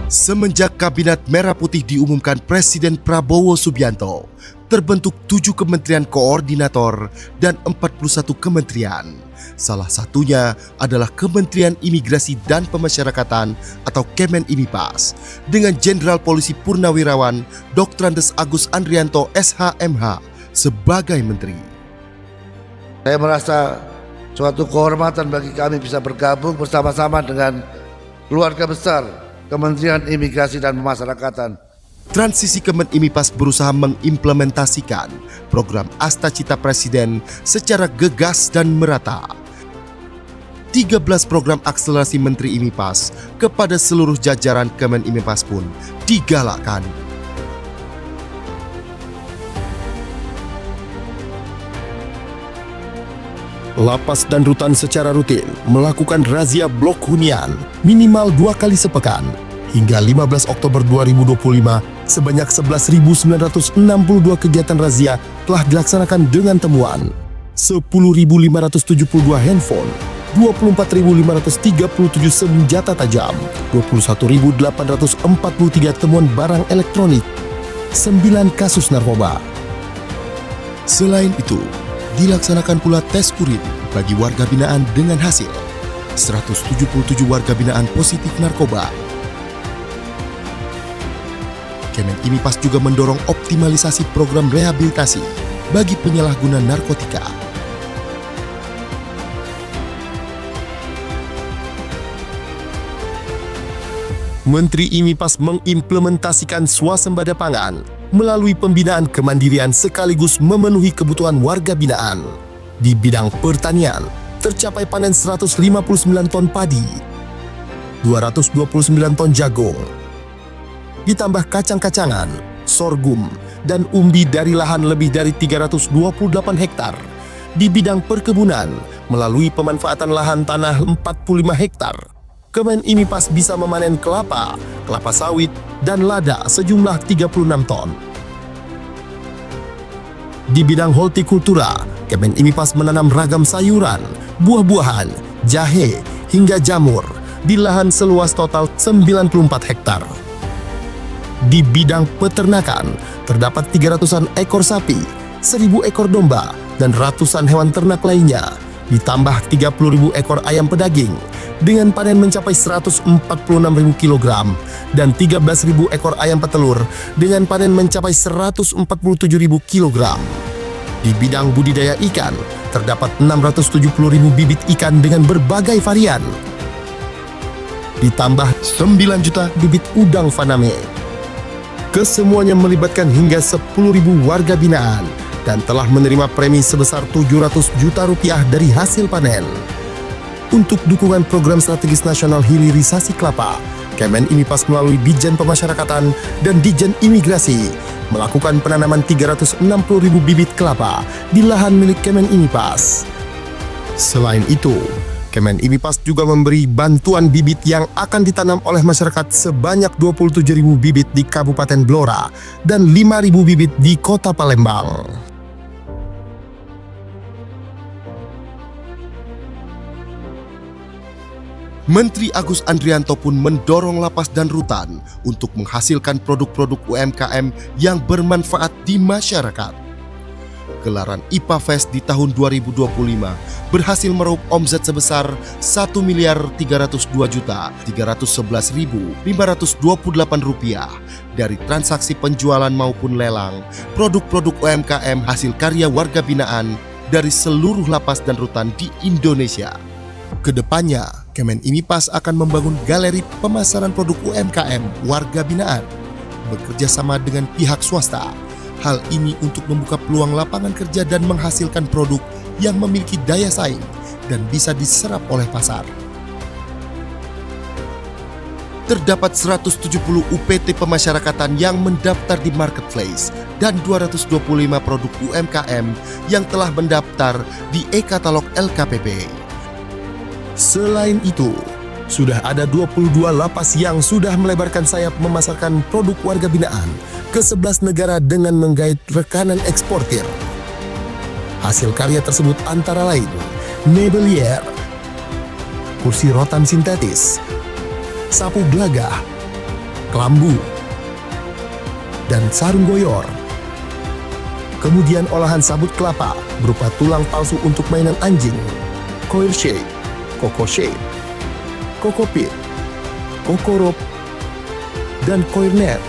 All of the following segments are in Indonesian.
Semenjak Kabinet Merah Putih diumumkan Presiden Prabowo Subianto, terbentuk 7 kementerian koordinator dan 41 kementerian. Salah satunya adalah Kementerian Imigrasi dan Pemasyarakatan atau Kemenimipas dengan Jenderal Polisi Purnawirawan Dr. Andes Agus Andrianto SH.MH sebagai Menteri. Saya merasa suatu kehormatan bagi kami bisa bergabung bersama-sama dengan keluarga besar Kementerian Imigrasi dan Pemasyarakatan. Transisi Kemenimipas berusaha mengimplementasikan program Asta Cita Presiden secara gegas dan merata. 13 program akselerasi Menteri Imipas kepada seluruh jajaran Kemenimipas pun digalakkan. Lapas dan rutan secara rutin melakukan razia blok hunian minimal 2 kali sepekan. Hingga 15 Oktober 2025, sebanyak 11.962 kegiatan razia telah dilaksanakan dengan temuan 10.572 handphone, 24.537 senjata tajam, 21.843 temuan barang elektronik, 9 kasus narkoba. Selain itu, dilaksanakan pula tes urin bagi warga binaan dengan hasil 177 warga binaan positif narkoba. Kemenimipas juga mendorong optimalisasi program rehabilitasi bagi penyalahguna narkotika. Menteri Imipas mengimplementasikan swasembada pangan melalui pembinaan kemandirian sekaligus memenuhi kebutuhan warga binaan. Di bidang pertanian, tercapai panen 159 ton padi, 229 ton jagung, ditambah kacang-kacangan, sorghum, dan umbi dari lahan lebih dari 328 hektar. Di bidang perkebunan, melalui pemanfaatan lahan tanah 45 hektar, Kemenimipas bisa memanen kelapa, kelapa sawit, dan lada sejumlah 36 ton. Di bidang hortikultura, Kemenimipas menanam ragam sayuran, buah-buahan, jahe, hingga jamur di lahan seluas total 94 hektar. Di bidang peternakan, terdapat 300-an ekor sapi, 1.000 ekor domba, dan ratusan hewan ternak lainnya, ditambah 30.000 ekor ayam pedaging, dengan panen mencapai 146.000 kg, dan 13.000 ekor ayam petelur, dengan panen mencapai 147.000 kg. Di bidang budidaya ikan, terdapat 670.000 bibit ikan dengan berbagai varian, ditambah 9 juta bibit udang faname. Kesemuanya melibatkan hingga 10.000 warga binaan dan telah menerima premi sebesar 700 juta rupiah dari hasil panen. Untuk dukungan program strategis nasional hilirisasi kelapa, Kemenimipas melalui Ditjen Pemasyarakatan dan Ditjen Imigrasi melakukan penanaman 360.000 bibit kelapa di lahan milik Kemenimipas. Selain itu, Kemenimipas juga memberi bantuan bibit yang akan ditanam oleh masyarakat sebanyak 27.000 bibit di Kabupaten Blora dan 5.000 bibit di Kota Palembang. Menteri Agus Andrianto pun mendorong lapas dan rutan untuk menghasilkan produk-produk UMKM yang bermanfaat di masyarakat. Gelaran IPA Fest di tahun 2025 berhasil meraup omzet sebesar Rp1.302.311.528 dari transaksi penjualan maupun lelang produk-produk UMKM hasil karya warga binaan dari seluruh lapas dan rutan di Indonesia. Kedepannya, Kemenimipas akan membangun galeri pemasaran produk UMKM warga binaan, bekerja sama dengan pihak swasta. Hal ini untuk membuka peluang lapangan kerja dan menghasilkan produk yang memiliki daya saing dan bisa diserap oleh pasar. Terdapat 170 UPT pemasyarakatan yang mendaftar di marketplace dan 225 produk UMKM yang telah mendaftar di e-katalog LKPP. Selain itu, sudah ada 22 lapas yang sudah melebarkan sayap memasarkan produk warga binaan ke 11 negara dengan menggait rekanan eksportir. Hasil karya tersebut antara lain Nebelier, kursi rotan sintetis, sapu gelagah, kelambu, dan sarung goyor. Kemudian olahan sabut kelapa berupa tulang palsu untuk mainan anjing, coil shade, coco shade, coco pit, coco rope, dan coil net.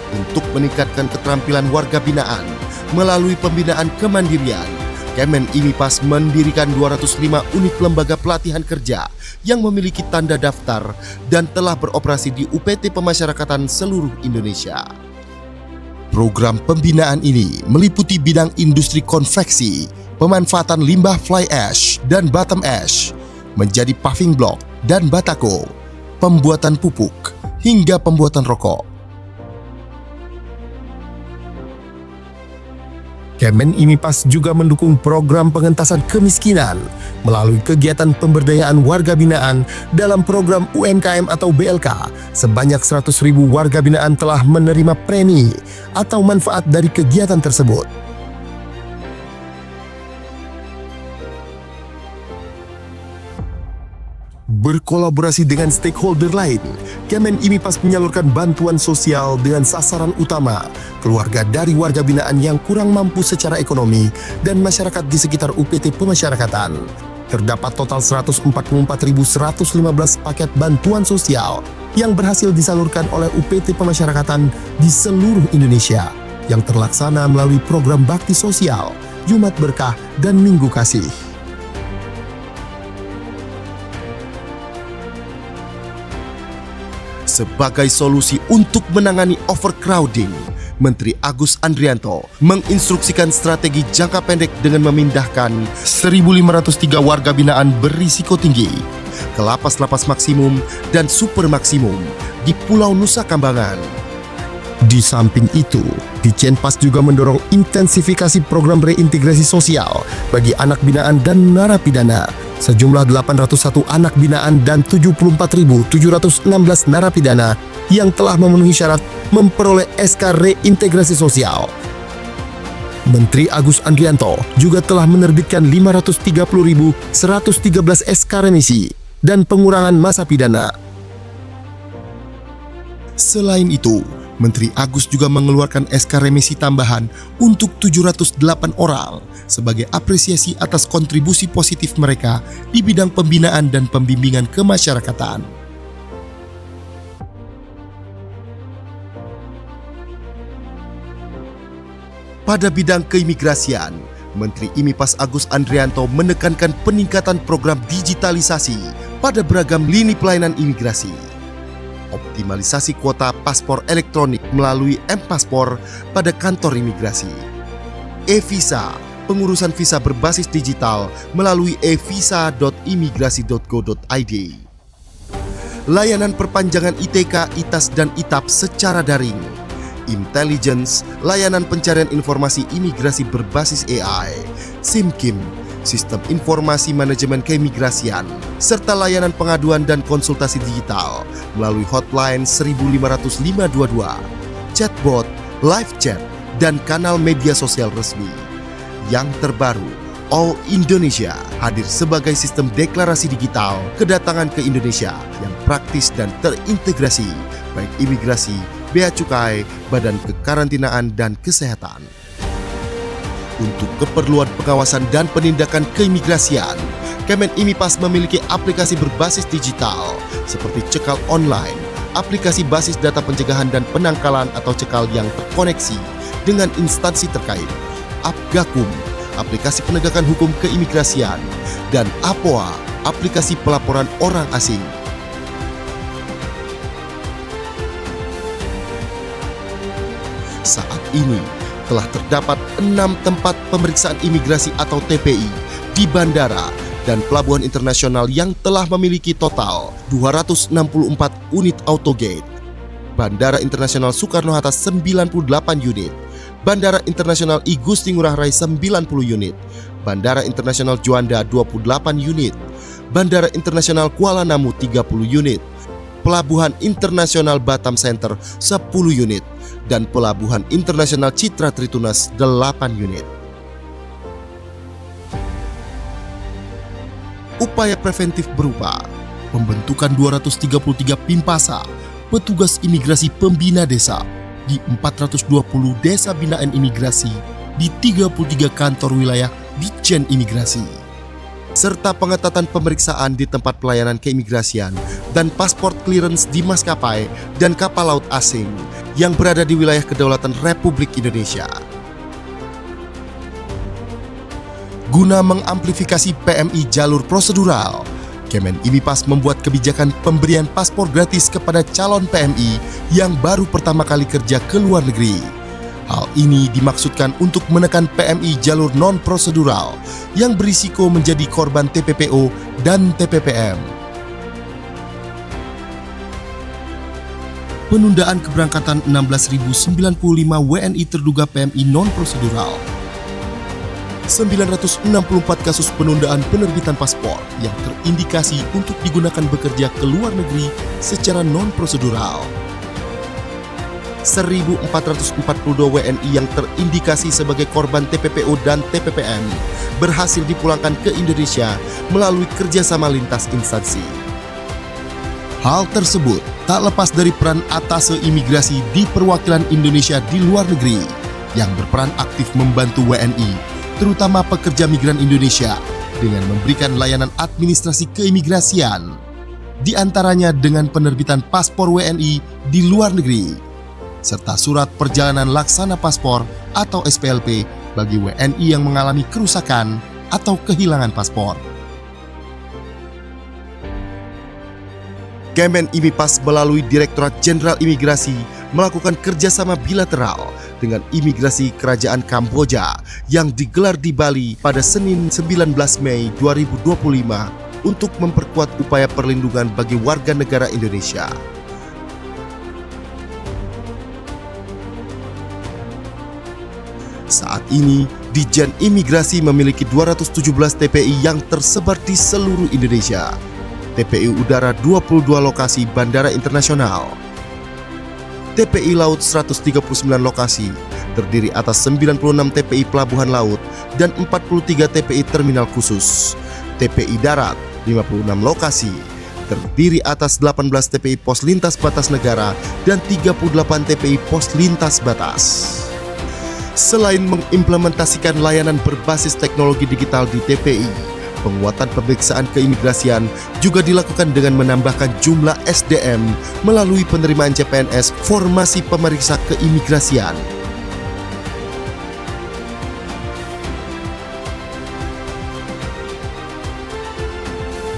Untuk meningkatkan keterampilan warga binaan melalui pembinaan kemandirian, Kemen IMIPAS mendirikan 205 unit lembaga pelatihan kerja yang memiliki tanda daftar dan telah beroperasi di UPT Pemasyarakatan seluruh Indonesia. Program pembinaan ini meliputi bidang industri konveksi, pemanfaatan limbah fly ash dan bottom ash menjadi paving block dan batako, pembuatan pupuk, hingga pembuatan rokok. Kemen IMIPAS juga mendukung program pengentasan kemiskinan melalui kegiatan pemberdayaan warga binaan dalam program UMKM atau BLK. Sebanyak 100.000 warga binaan telah menerima premi atau manfaat dari kegiatan tersebut. Berkolaborasi dengan stakeholder lain, Kemen IMIPAS menyalurkan bantuan sosial dengan sasaran utama keluarga dari warga binaan yang kurang mampu secara ekonomi dan masyarakat di sekitar UPT Pemasyarakatan. Terdapat total 144.115 paket bantuan sosial yang berhasil disalurkan oleh UPT Pemasyarakatan di seluruh Indonesia yang terlaksana melalui program bakti sosial, Jumat Berkah, dan Minggu Kasih. Sebagai solusi untuk menangani overcrowding, Menteri Agus Andrianto menginstruksikan strategi jangka pendek dengan memindahkan 1.503 warga binaan berisiko tinggi ke lapas-lapas maksimum dan super maksimum di Pulau Nusa Kambangan. Di samping itu, Ditjenpas juga mendorong intensifikasi program reintegrasi sosial bagi anak binaan dan narapidana. Sejumlah 801 anak binaan dan 74.716 narapidana yang telah memenuhi syarat memperoleh SK reintegrasi sosial. Menteri Agus Andrianto juga telah menerbitkan 530.113 SK remisi dan pengurangan masa pidana. Selain itu, Menteri Agus juga mengeluarkan SK remisi tambahan untuk 708 orang sebagai apresiasi atas kontribusi positif mereka di bidang pembinaan dan pembimbingan kemasyarakatan. Pada bidang keimigrasian, Menteri IMIPAS Agus Andrianto menekankan peningkatan program digitalisasi pada beragam lini pelayanan imigrasi. Optimalisasi kuota paspor elektronik melalui M-Paspor pada kantor imigrasi. E-Visa, pengurusan visa berbasis digital melalui evisa.imigrasi.go.id. Layanan perpanjangan ITK, ITAS, dan ITAP secara daring. Intelligence, layanan pencarian informasi imigrasi berbasis AI. SIMKIM, sistem informasi manajemen keimigrasian, serta layanan pengaduan dan konsultasi digital melalui hotline 15522, chatbot, live chat, dan kanal media sosial resmi. Yang terbaru, All Indonesia hadir sebagai sistem deklarasi digital kedatangan ke Indonesia yang praktis dan terintegrasi, baik imigrasi, bea cukai, badan kekarantinaan, dan kesehatan. Untuk keperluan pengawasan dan penindakan keimigrasian, Kemen IMIPAS memiliki aplikasi berbasis digital seperti cekal online, aplikasi basis data pencegahan dan penangkalan atau cekal yang terkoneksi dengan instansi terkait, Apgakum, aplikasi penegakan hukum keimigrasian, dan APOA, aplikasi pelaporan orang asing. Saat ini, telah terdapat 6 tempat pemeriksaan imigrasi atau TPI di bandara dan pelabuhan internasional yang telah memiliki total 264 unit autogate. Bandara Internasional Soekarno-Hatta 98 unit, Bandara Internasional I Gusti Ngurah Rai 90 unit, Bandara Internasional Juanda 28 unit, Bandara Internasional Kuala Namu 30 unit, Pelabuhan Internasional Batam Center 10 unit, dan Pelabuhan Internasional Citra Tritunas 8 unit. Upaya preventif berupa pembentukan 233 Pimpasa, petugas imigrasi pembina desa di 420 desa binaan imigrasi di 33 kantor wilayah Ditjen Imigrasi, serta pengetatan pemeriksaan di tempat pelayanan keimigrasian dan paspor clearance di maskapai dan kapal laut asing yang berada di wilayah kedaulatan Republik Indonesia. Guna mengamplifikasi PMI jalur prosedural, Kemen IMIPAS membuat kebijakan pemberian paspor gratis kepada calon PMI yang baru pertama kali kerja ke luar negeri. Hal ini dimaksudkan untuk menekan PMI jalur non-prosedural yang berisiko menjadi korban TPPO dan TPPM. Penundaan keberangkatan 16.095 WNI terduga PMI non-prosedural. 964 kasus penundaan penerbitan paspor yang terindikasi untuk digunakan bekerja ke luar negeri secara non-prosedural. 1.442 WNI yang terindikasi sebagai korban TPPO dan TPPM berhasil dipulangkan ke Indonesia melalui kerjasama lintas instansi. Hal tersebut tak lepas dari peran atase imigrasi di perwakilan Indonesia di luar negeri yang berperan aktif membantu WNI, terutama pekerja migran Indonesia, dengan memberikan layanan administrasi keimigrasian, di antaranya dengan penerbitan paspor WNI di luar negeri, serta surat perjalanan laksana paspor atau SPLP bagi WNI yang mengalami kerusakan atau kehilangan paspor. Kemen IMIPAS melalui Direktorat Jenderal Imigrasi melakukan kerjasama bilateral dengan Imigrasi Kerajaan Kamboja yang digelar di Bali pada Senin 19 Mei 2025 untuk memperkuat upaya perlindungan bagi warga negara Indonesia. Saat ini, Ditjen Imigrasi memiliki 217 TPI yang tersebar di seluruh Indonesia. TPI Udara 22 lokasi bandara internasional. TPI Laut 139 lokasi, terdiri atas 96 TPI pelabuhan laut dan 43 TPI terminal khusus. TPI Darat 56 lokasi, terdiri atas 18 TPI pos lintas batas negara dan 38 TPI pos lintas batas. Selain mengimplementasikan layanan berbasis teknologi digital di TPI, penguatan pemeriksaan keimigrasian juga dilakukan dengan menambahkan jumlah SDM melalui penerimaan CPNS formasi pemeriksa keimigrasian.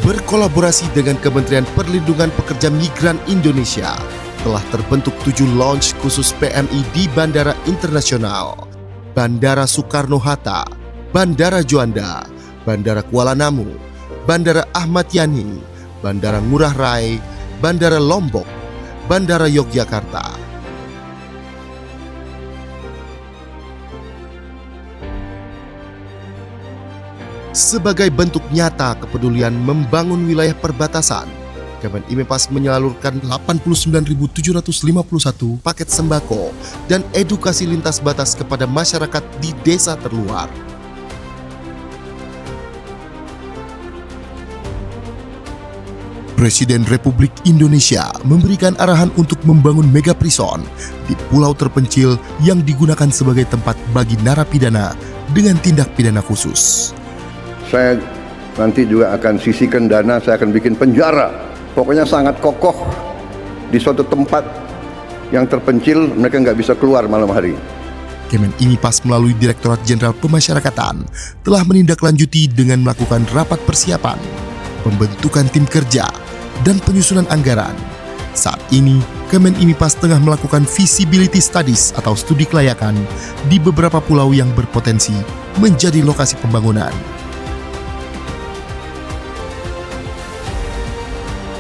Berkolaborasi dengan Kementerian Perlindungan Pekerja Migran Indonesia, telah terbentuk 7 launch khusus PMI di Bandara Internasional, Bandara Soekarno-Hatta, Bandara Juanda, Bandara Kuala Namu, Bandara Ahmad Yani, Bandara Ngurah Rai, Bandara Lombok, Bandara Yogyakarta. Sebagai bentuk nyata kepedulian membangun wilayah perbatasan, Kemen IMIPAS menyalurkan 89.751 paket sembako dan edukasi lintas batas kepada masyarakat di desa terluar. Presiden Republik Indonesia memberikan arahan untuk membangun mega prison di pulau terpencil yang digunakan sebagai tempat bagi narapidana dengan tindak pidana khusus. Saya nanti juga akan sisihkan dana, saya akan bikin penjara. Pokoknya sangat kokoh di suatu tempat yang terpencil, mereka nggak bisa keluar malam hari. Kemen IMIPAS melalui Direktorat Jenderal Pemasyarakatan telah menindaklanjuti dengan melakukan rapat persiapan, pembentukan tim kerja, dan penyusunan anggaran. Saat ini, Kemen IMIPAS tengah melakukan feasibility studies atau studi kelayakan di beberapa pulau yang berpotensi menjadi lokasi pembangunan.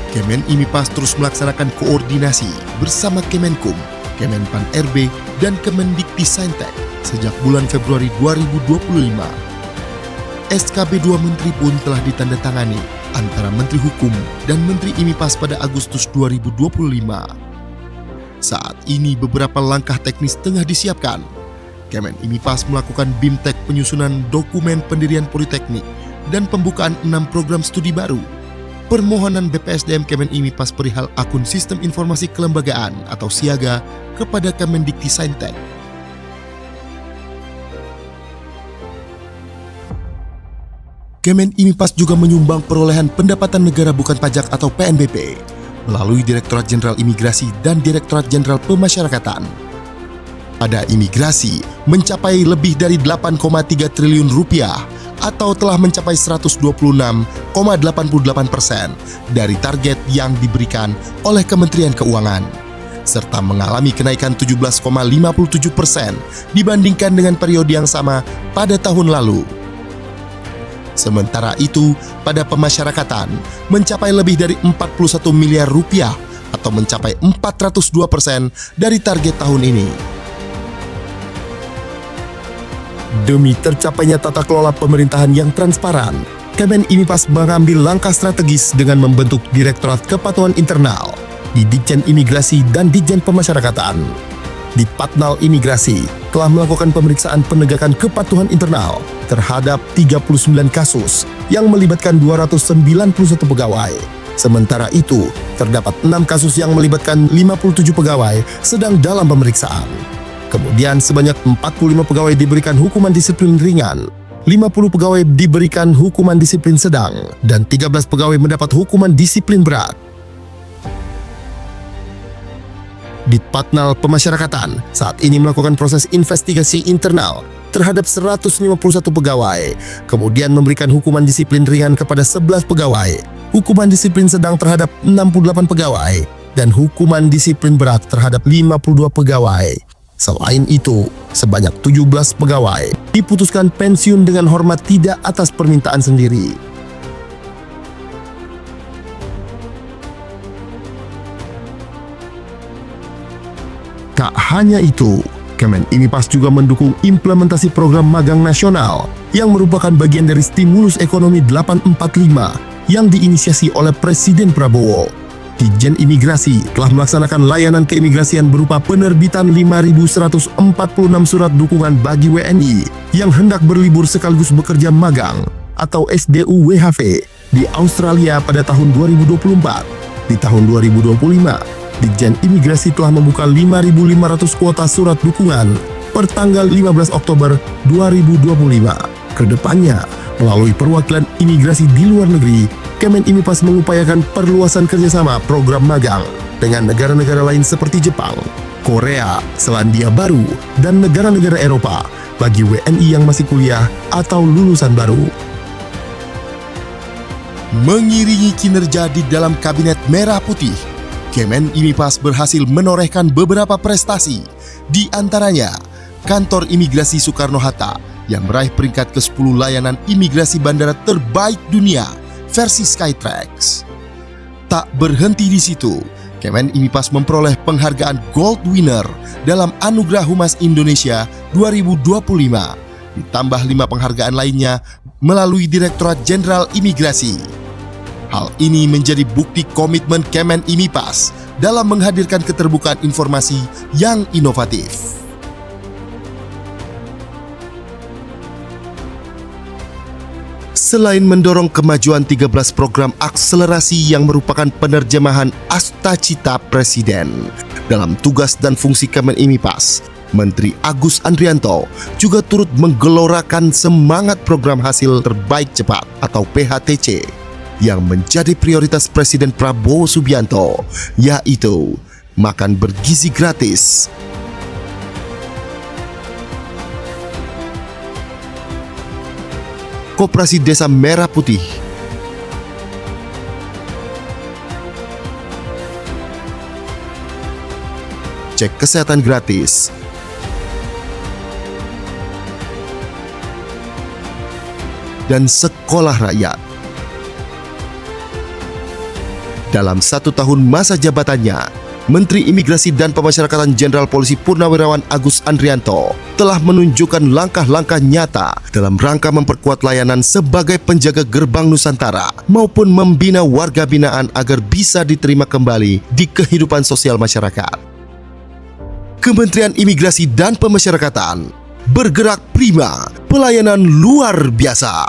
Kemen IMIPAS terus melaksanakan koordinasi bersama Kemenkum, Kemenpan RB, dan Kemendikti-Saintek sejak bulan Februari 2025. SKB 2 Menteri pun telah ditandatangani antara Menteri Hukum dan Menteri IMIPAS pada Agustus 2025. Saat ini beberapa langkah teknis tengah disiapkan. Kemen IMIPAS melakukan BIMTEK penyusunan dokumen pendirian politeknik dan pembukaan 6 program studi baru. permohonan BPSDM Kemen IMIPAS perihal akun Sistem Informasi Kelembagaan atau Siaga kepada Kemendikti-Saintek. Kemen IMIPAS juga menyumbang perolehan pendapatan negara bukan pajak atau PNBP melalui Direktorat Jenderal Imigrasi dan Direktorat Jenderal Pemasyarakatan. Pada imigrasi mencapai lebih dari 8,3 triliun rupiah atau telah mencapai 126,88% dari target yang diberikan oleh Kementerian Keuangan, serta mengalami kenaikan 17,57% dibandingkan dengan periode yang sama pada tahun lalu. Sementara itu, pada pemasyarakatan mencapai lebih dari 41 miliar rupiah atau mencapai 402% dari target tahun ini. Demi tercapainya tata kelola pemerintahan yang transparan, Kemen IMIPAS mengambil langkah strategis dengan membentuk Direktorat Kepatuhan Internal di Ditjen Imigrasi dan Ditjen Pemasyarakatan. Ditpatnal Imigrasi telah melakukan pemeriksaan penegakan kepatuhan internal terhadap 39 kasus yang melibatkan 291 pegawai. Sementara itu, terdapat 6 kasus yang melibatkan 57 pegawai sedang dalam pemeriksaan. Kemudian sebanyak 45 pegawai diberikan hukuman disiplin ringan, 50 pegawai diberikan hukuman disiplin sedang, dan 13 pegawai mendapat hukuman disiplin berat. Ditpatnal Pemasyarakatan saat ini melakukan proses investigasi internal terhadap 151 pegawai, kemudian memberikan hukuman disiplin ringan kepada 11 pegawai, hukuman disiplin sedang terhadap 68 pegawai, dan hukuman disiplin berat terhadap 52 pegawai. Selain itu, sebanyak 17 pegawai diputuskan pensiun dengan hormat tidak atas permintaan sendiri. Tak hanya itu, Kemen IMIPAS juga mendukung implementasi program magang nasional yang merupakan bagian dari stimulus ekonomi 845 yang diinisiasi oleh Presiden Prabowo. Ditjen Imigrasi telah melaksanakan layanan keimigrasian berupa penerbitan 5.146 surat dukungan bagi WNI yang hendak berlibur sekaligus bekerja magang atau SDU-WHV di Australia pada tahun 2024. Di tahun 2025, Ditjen Imigrasi telah membuka 5.500 kuota surat dukungan per tanggal 15 Oktober 2025. Kedepannya, melalui perwakilan imigrasi di luar negeri, Kemen IMIPAS mengupayakan perluasan kerjasama program magang dengan negara-negara lain seperti Jepang, Korea, Selandia Baru, dan negara-negara Eropa bagi WNI yang masih kuliah atau lulusan baru. Mengiringi kinerja di dalam Kabinet Merah Putih, Kemen IMIPAS berhasil menorehkan beberapa prestasi, di antaranya Kantor Imigrasi Soekarno-Hatta yang meraih peringkat ke-10 layanan imigrasi bandara terbaik dunia versi Skytrax. Tak berhenti di situ, Kemen IMIPAS memperoleh penghargaan Gold Winner dalam Anugerah Humas Indonesia 2025, ditambah 5 penghargaan lainnya melalui Direktorat Jenderal Imigrasi. Hal ini menjadi bukti komitmen Kemen IMIPAS dalam menghadirkan keterbukaan informasi yang inovatif. Selain mendorong kemajuan 13 program akselerasi yang merupakan penerjemahan Astacita Presiden dalam tugas dan fungsi Kemen IMIPAS, Menteri Agus Andrianto juga turut menggelorakan semangat program hasil terbaik cepat atau PHTC yang menjadi prioritas Presiden Prabowo Subianto, yaitu makan bergizi gratis. Koperasi Desa Merah Putih, cek kesehatan gratis, dan sekolah rakyat. Dalam 1 tahun masa jabatannya, Menteri Imigrasi dan Pemasyarakatan Jenderal Polisi Purnawirawan Agus Andrianto telah menunjukkan langkah-langkah nyata dalam rangka memperkuat layanan sebagai penjaga gerbang Nusantara maupun membina warga binaan agar bisa diterima kembali di kehidupan sosial masyarakat. Kementerian Imigrasi dan Pemasyarakatan bergerak prima, pelayanan luar biasa.